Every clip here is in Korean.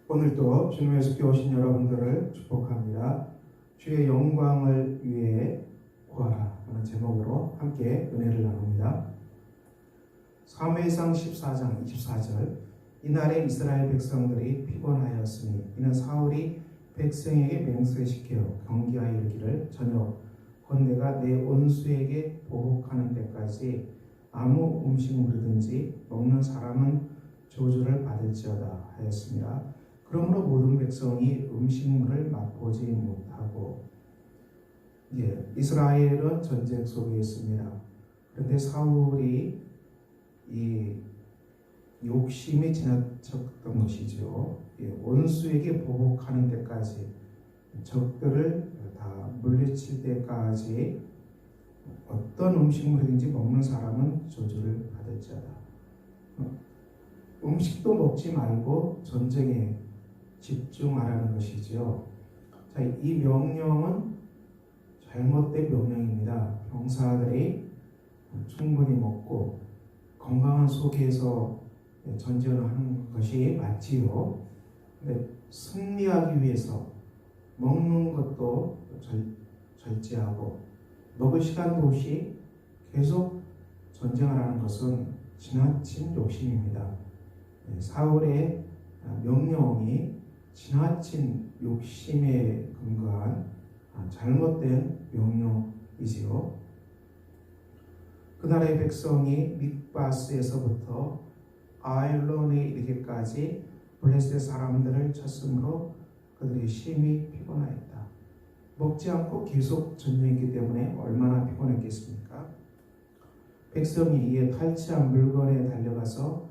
오늘도 주님의 속에 오신 여러분들을 축복합니다. 주의 영광을 위해 구하라 하는 제목으로 함께 은혜를 나눕니다. 사무엘상 14장 24절 이날에 이스라엘 백성들이 피곤하였으니 이는 사울이 백성에게 맹세시켜 경계하여 이르기를 저녁 곧 내가 내 원수에게 보복하는 데까지 아무 음식물이든지 먹는 사람은 저주를 받을지어다 하였습니다. 그러므로 모든 백성이 음식물을 맛보지 못하고 이스라엘은 전쟁 속에 있습니다. 그런데 사울이 이 욕심이 지나쳤던 것이죠. 원수에게 보복하는 데까지 적들을 다 물리칠 때까지 어떤 음식물이든지 먹는 사람은 저주를 받을지어다. 음식도 먹지 말고 전쟁에 집중하라는 것이죠. 자, 이 명령은 잘못된 명령입니다. 병사들이 충분히 먹고 건강한 속에서 전쟁을 하는 것이 맞지요. 근데 승리하기 위해서 먹는 것도 절제하고 먹을 시간도 없이 계속 전쟁을 하는 것은 지나친 욕심입니다. 사울의 명령이 지나친 욕심에 근거한 잘못된 명령이지요. 그날의 백성이 mik바스에서부터 아엘론에 이르기까지 블레셋 사람들을 쳤으므로 그들이 심히 피곤하였다. 먹지 않고 계속 전쟁했기 때문에 얼마나 피곤했겠습니까? 백성이 이에 탈취한 물건에 달려가서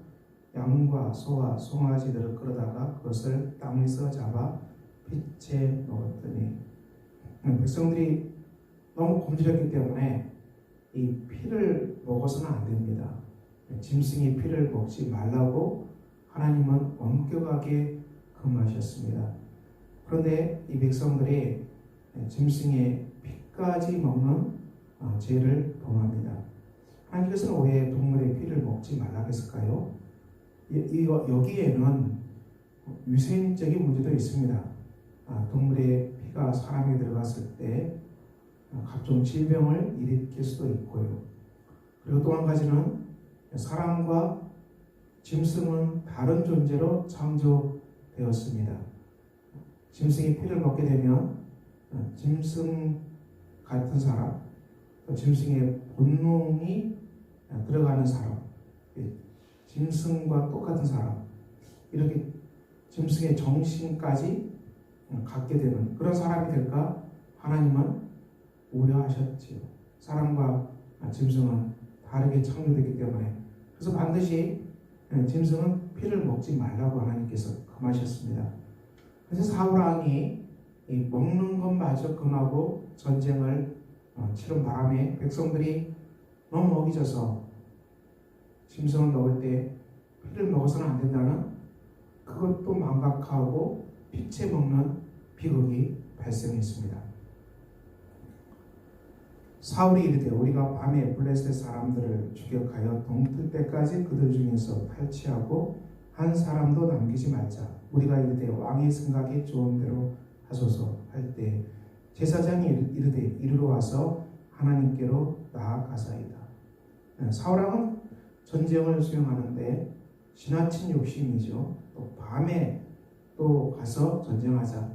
양과 소와 송아지들을 끌어다가 그것을 땅에서 잡아 핏째 먹었더니 백성들이 너무 굶주렸기 때문에 이 피를 먹어서는 안 됩니다. 짐승의 피를 먹지 말라고 하나님은 엄격하게 금하셨습니다. 그런데 이 백성들이 짐승의 피까지 먹는 죄를 범합니다. 하나님께서는 왜 동물의 피를 먹지 말라고 했을까요? 여기에는 위생적인 문제도 있습니다. 동물의 피가 사람에 들어갔을 때 각종 질병을 일으킬 수도 있고요. 그리고 또 한 가지는 사람과 짐승은 다른 존재로 창조되었습니다. 짐승의 피를 먹게 되면 짐승 같은 사람, 짐승의 본능이 들어가는 사람, 짐승과 똑같은 사람, 이렇게 짐승의 정신까지 갖게 되는 그런 사람이 될까 하나님은 우려하셨지요. 사람과 짐승은 다르게 창조되기 때문에 그래서 반드시 짐승은 피를 먹지 말라고 하나님께서 금하셨습니다. 그래서 사울 왕이 먹는 것마저 금하고 전쟁을 치른 바람에 백성들이 너무 어기져서 짐승을 먹을 때 피를 먹어서는 안 된다는 그것도 망각하고 피채 먹는 비극이 발생했습니다. 사울이 이르되 우리가 밤에 블레셋 사람들을 추격하여 동틀 때까지 그들 중에서 탈취하고 한 사람도 남기지 말자. 우리가 이르되 왕의 생각이 좋은 대로 하소서 할 때 제사장이 이르되 이리로 와서 하나님께로 나아가사이다. 사울 왕은 전쟁을 수행하는데 지나친 욕심이죠. 또 밤에 또 가서 전쟁하자.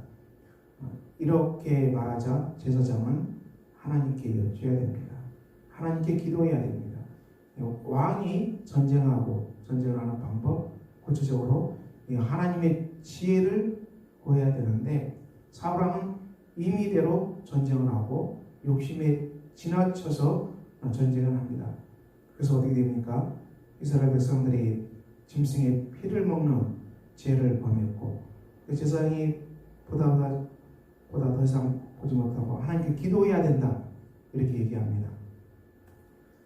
이렇게 말하자 제사장은 하나님께 여쭈어야 됩니다. 하나님께 기도해야 됩니다. 왕이 전쟁하고 전쟁하는 방법 구체적으로 하나님의 지혜를 구해야 되는데 사울 왕은 임의대로 전쟁을 하고 욕심에 지나쳐서 전쟁을 합니다. 그래서 어떻게 됩니까? 이스라엘 백성들이 짐승의 피를 먹는 죄를 범했고 제사장이 보다 더 이상 보지 못하고 하나님께 기도해야 된다 이렇게 얘기합니다.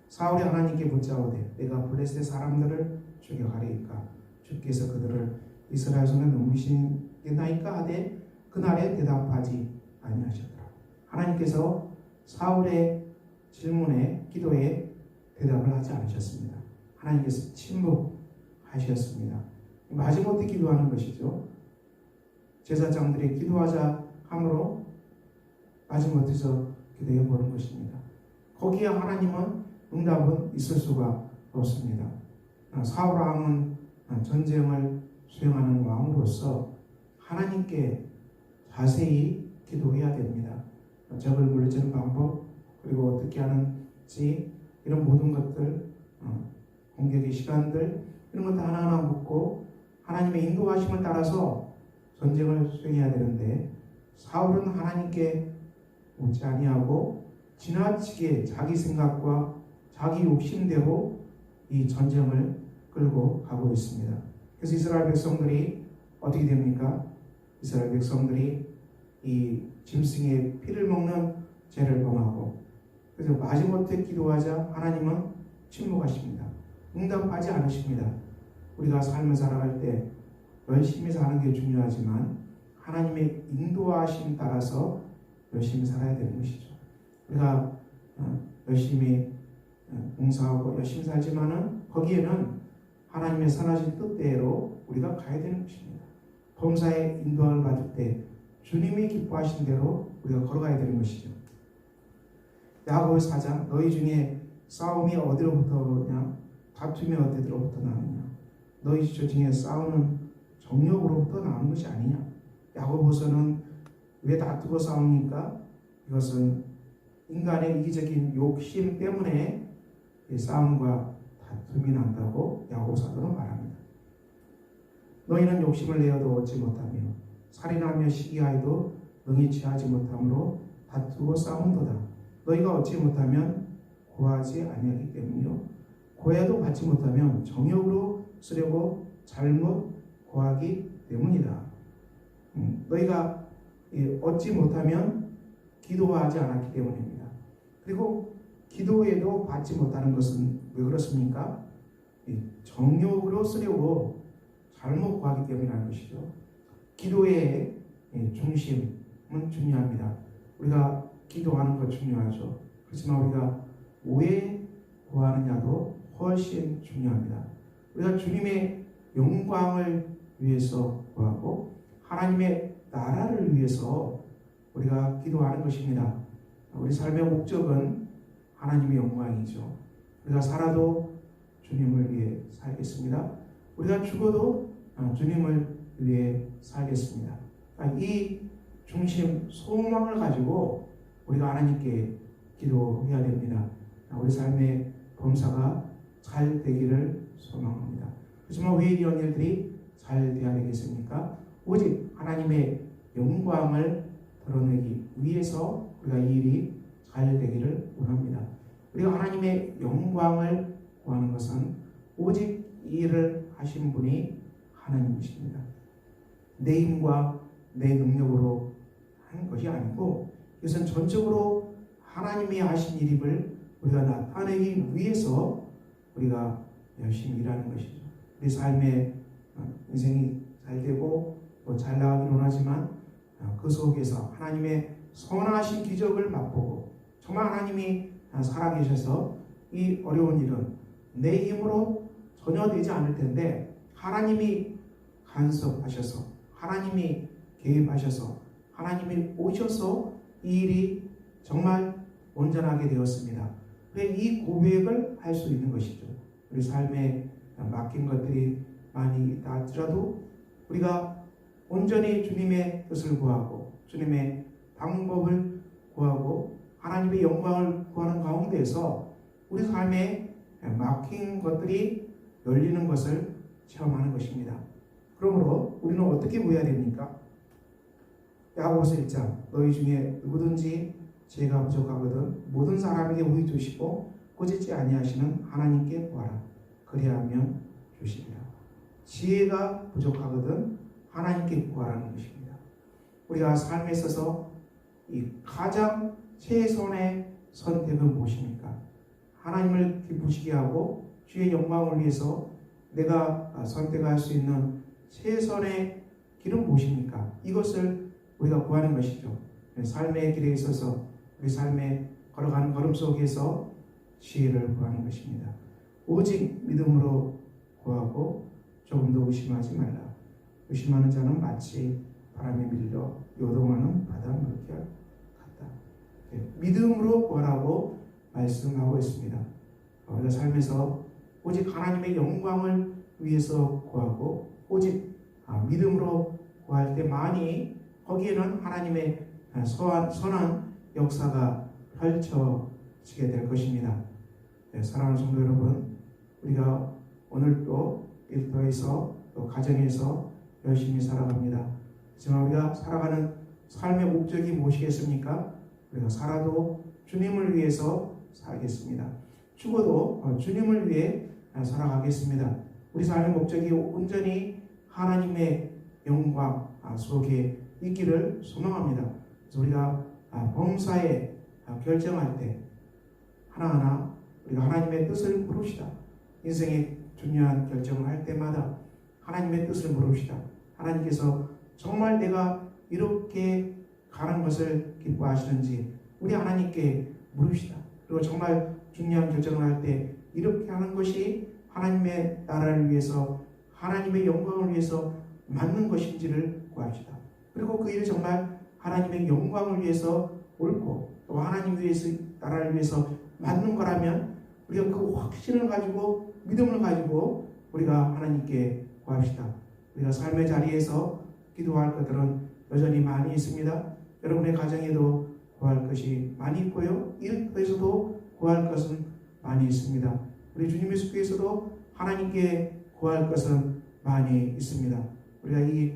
사울이 하나님께 묻자오되 내가 블레셋 사람들을 추격하리이까 주께서 그들을 이스라엘 손에 넘기시겠나이까 하되 그날에 대답하지 아니하셨더라. 하나님께서 사울의 질문에 기도에 대답을 하지 않으셨습니다. 하나님께서 침묵하셨습니다. 마지못해 기도하는 것이죠. 제사장들이 기도하자 함으로 마지못해서 기도해 보는 것입니다. 거기에 하나님은 응답은 있을 수가 없습니다. 사울 왕은 전쟁을 수행하는 왕으로서 하나님께 자세히 기도해야 됩니다. 적을 물리치는 방법, 그리고 어떻게 하는지, 이런 모든 것들, 공격의 시간들, 이런 것도 하나하나 묻고 하나님의 인도하심을 따라서 전쟁을 수행해야 되는데, 사울은 하나님께 묻지 아니하고 지나치게 자기 생각과 자기 욕심대로 이 전쟁을 끌고 가고 있습니다. 그래서 이스라엘 백성들이 어떻게 됩니까? 이스라엘 백성들이 이 짐승의 피를 먹는 죄를 범하고, 그래서 마지못해 기도하자 하나님은 침묵하십니다. 응답하지 않으십니다. 우리가 삶을 살아갈 때 열심히 사는 게 중요하지만 하나님의 인도하심 따라서 열심히 살아야 되는 것이죠. 우리가 열심히 봉사하고 열심히 살지만은 거기에는 하나님의 선하신 뜻대로 우리가 가야 되는 것입니다. 범사의 인도함을 받을 때 주님이 기뻐하신 대로 우리가 걸어가야 되는 것이죠. 야고보 4장, 너희 중에 싸움이 어디로부터 오냐? 다툼이 어디로부터 나느냐? 너희 중에 싸우는 정욕으로부터 나오는 것이 아니냐? 야고보서는 왜 다투고 싸웁니까? 이것은 인간의 이기적인 욕심 때문에 싸움과 다툼이 난다고 야고보 사도는 말합니다. 너희는 욕심을 내어도 얻지 못하며 살인하며 시기하여도 능히 취하지 못함으로 다투고 싸운도다. 너희가 얻지 못하면 구하지 아니하기 때문이요, 구해도 받지 못하면 정욕으로 쓰려고 잘못 구하기 때문이다. 너희가 얻지 못하면 기도하지 않았기 때문입니다. 그리고 기도해도 받지 못하는 것은 왜 그렇습니까? 정욕으로 쓰려고 잘못 구하기 때문이라는 것이죠. 기도의 중심은 중요합니다. 우리가 기도하는 것 중요하죠. 그렇지만 우리가 왜 구하느냐도 훨씬 중요합니다. 우리가 주님의 영광을 위해서 구하고 하나님의 나라를 위해서 우리가 기도하는 것입니다. 우리 삶의 목적은 하나님의 영광이죠. 우리가 살아도 주님을 위해 살겠습니다. 우리가 죽어도 주님을 위해 살겠습니다. 이 중심 소망을 가지고 우리가 하나님께 기도해야 됩니다. 우리 삶의 범사가 잘 되기를 소망합니다. 하지만 왜 이런 일들이 잘 되어야 되겠습니까? 오직 하나님의 영광을 드러내기 위해서 우리가 이 일이 잘 되기를 원합니다. 우리가 하나님의 영광을 구하는 것은 오직 이 일을 하신 분이 하나님이십니다. 내 힘과 내 능력으로 하는 것이 아니고 이것은 전적으로 하나님이 하신 일임을 우리가 나타내기 위해서 우리가 열심히 일하는 것이죠. 우리 삶의 인생이 잘 되고 잘 나가길 원하지만 그 속에서 하나님의 선하신 기적을 맛보고 정말 하나님이 살아계셔서 이 어려운 일은 내 힘으로 전혀 되지 않을 텐데 하나님이 간섭하셔서 하나님이 개입하셔서 하나님이 오셔서 이 일이 정말 온전하게 되었습니다. 이 고백을 할 수 있는 것이죠. 우리 삶에 맡긴 것들이 많이 있다 할지라도 우리가 온전히 주님의 뜻을 구하고 주님의 방법을 구하고 하나님의 영광을 구하는 가운데에서 우리 삶에 막힌 것들이 열리는 것을 체험하는 것입니다. 그러므로 우리는 어떻게 구해야 됩니까? 야고보서 1장, 너희 중에 누구든지 죄가 부족하거든 모든 사람에게 우리 주시고 꾸짖지 아니하시는 하나님께 구하라. 그리하면 주시리라. 지혜가 부족하거든 하나님께 구하라는 것입니다. 우리가 삶에 있어서 이 가장 최선의 선택은 무엇입니까? 하나님을 기쁘시게 하고 주의 영광을 위해서 내가 선택할 수 있는 최선의 길은 무엇입니까? 이것을 우리가 구하는 것이죠. 삶의 길에 있어서 우리 삶에 걸어가는 걸음 속에서 지혜를 구하는 것입니다. 오직 믿음으로 구하고 조금도 의심하지 말라. 의심하는 자는 마치 바람에 밀려 요동하는 바닷물결 같다. 믿음으로 구하라고 말씀하고 있습니다. 우리가 삶에서 오직 하나님의 영광을 위해서 구하고 오직 믿음으로 구할 때 많이 거기에는 하나님의 선한 역사가 펼쳐지게 될 것입니다. 사랑하는 성도 여러분, 우리가 오늘 또 일터에서 또 가정에서 열심히 살아갑니다. 하지만 우리가 살아가는 삶의 목적이 무엇이겠습니까? 우리가 살아도 주님을 위해서 살겠습니다. 죽어도 주님을 위해 살아가겠습니다. 우리 삶의 목적이 온전히 하나님의 영광 속에 있기를 소망합니다. 그래서 우리가 범사에 결정할 때 하나하나 우리가 하나님의 뜻을 물읍시다. 인생의 중요한 결정을 할 때마다 하나님의 뜻을 물읍시다. 하나님께서 정말 내가 이렇게 가는 것을 기뻐하시는지 우리 하나님께 물읍시다. 그리고 정말 중요한 결정을 할 때 이렇게 하는 것이 하나님의 나라를 위해서 하나님의 영광을 위해서 맞는 것인지를 구합시다. 그리고 그 일이 정말 하나님의 영광을 위해서 옳고 또 하나님 위해서 나라를 위해서 맞는 거라면 우리가 그 확신을 가지고 믿음을 가지고 우리가 하나님께 구합시다. 우리가 삶의 자리에서 기도할 것들은 여전히 많이 있습니다. 여러분의 가정에도 구할 것이 많이 있고요. 일터에서도 구할 것은 많이 있습니다. 우리 주님 예수께서도 하나님께 구할 것은 많이 있습니다. 우리가 이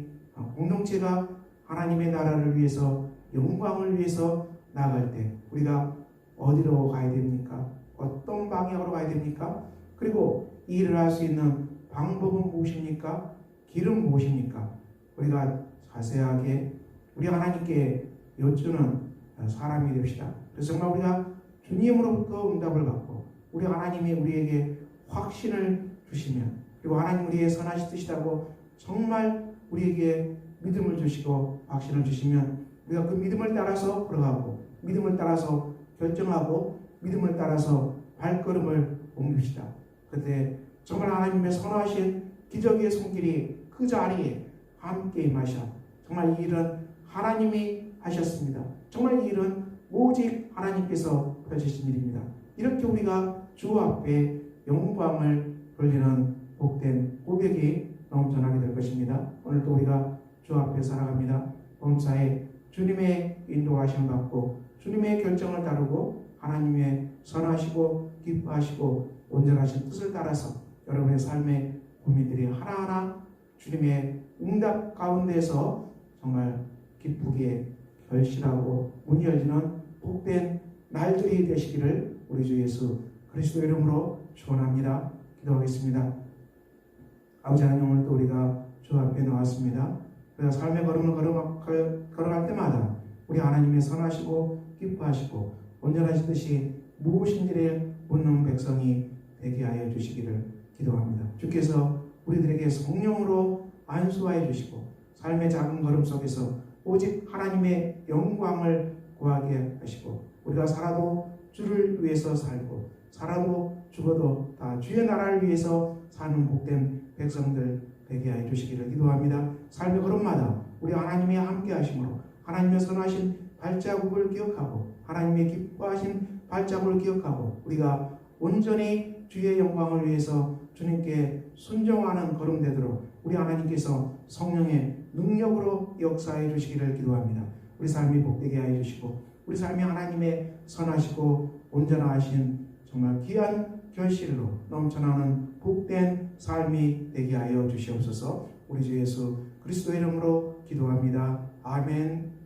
공동체가 하나님의 나라를 위해서 영광을 위해서 나아갈 때 우리가 어디로 가야 됩니까? 어떤 방향으로 가야 됩니까? 그리고 이 일을 할 수 있는 방법은 무엇입니까? 길은 무엇입니까? 우리가 자세하게 우리 하나님께 여쭈는 사람이 됩시다. 그래서 정말 우리가 주님으로부터 응답을 받고 우리 하나님이 우리에게 확신을 주시면 그리고 하나님 우리의 선하신 뜻이라고 정말 우리에게 믿음을 주시고 확신을 주시면 우리가 그 믿음을 따라서 걸어가고 믿음을 따라서 결정하고 믿음을 따라서 발걸음을 옮깁시다. 그때 정말 하나님의 선하신 기적의 손길이 그 자리에 함께 임하셔 정말 이 일은 하나님이 하셨습니다. 정말 이 일은 오직 하나님께서 펼치신 일입니다. 이렇게 우리가 주 앞에 영광을 돌리는 복된 고백이 넘쳐나게 될 것입니다. 오늘도 우리가 주 앞에 살아갑니다. 범사에 주님의 인도하심을 받고 주님의 결정을 따르고 하나님의 선하시고 기뻐하시고 온전하신 뜻을 따라서 여러분의 삶의 고민들이 하나하나 주님의 응답 가운데서 정말 기쁘게 결실하고 문이 열리는 복된 날들이 되시기를 우리 주 예수 그리스도 이름으로 축원합니다. 기도하겠습니다. 아버지 하나님, 오늘도 우리가 주 앞에 나왔습니다. 우리가 삶의 걸음을 걸어갈 때마다 우리 하나님의 선하시고 기뻐하시고 온전하신 뜻이 무엇인지를 묻는 백성이 되게 하여 주시기를 기도합니다. 주께서 우리들에게 성령으로 안수하여 주시고 삶의 작은 걸음 속에서 오직 하나님의 영광을 구하게 하시고 우리가 살아도 주를 위해서 살고 살아도 죽어도 다 주의 나라를 위해서 사는 복된 백성들 되게 하여 주시기를 기도합니다. 삶의 걸음마다 우리 하나님의 함께 하심으로 하나님의 선하신 발자국을 기억하고 하나님의 기뻐하신 발자국을 기억하고 우리가 온전히 주의 영광을 위해서 주님께 순종하는 걸음 되도록 우리 하나님께서 성령의 능력으로 역사해 주시기를 기도합니다. 우리 삶이 복되게 하여 주시고 우리 삶이 하나님의 선하시고 온전하신 정말 귀한 결실로 넘쳐나는 복된 삶이 되게 하여 주시옵소서. 우리 주 예수 그리스도 이름으로 기도합니다. 아멘.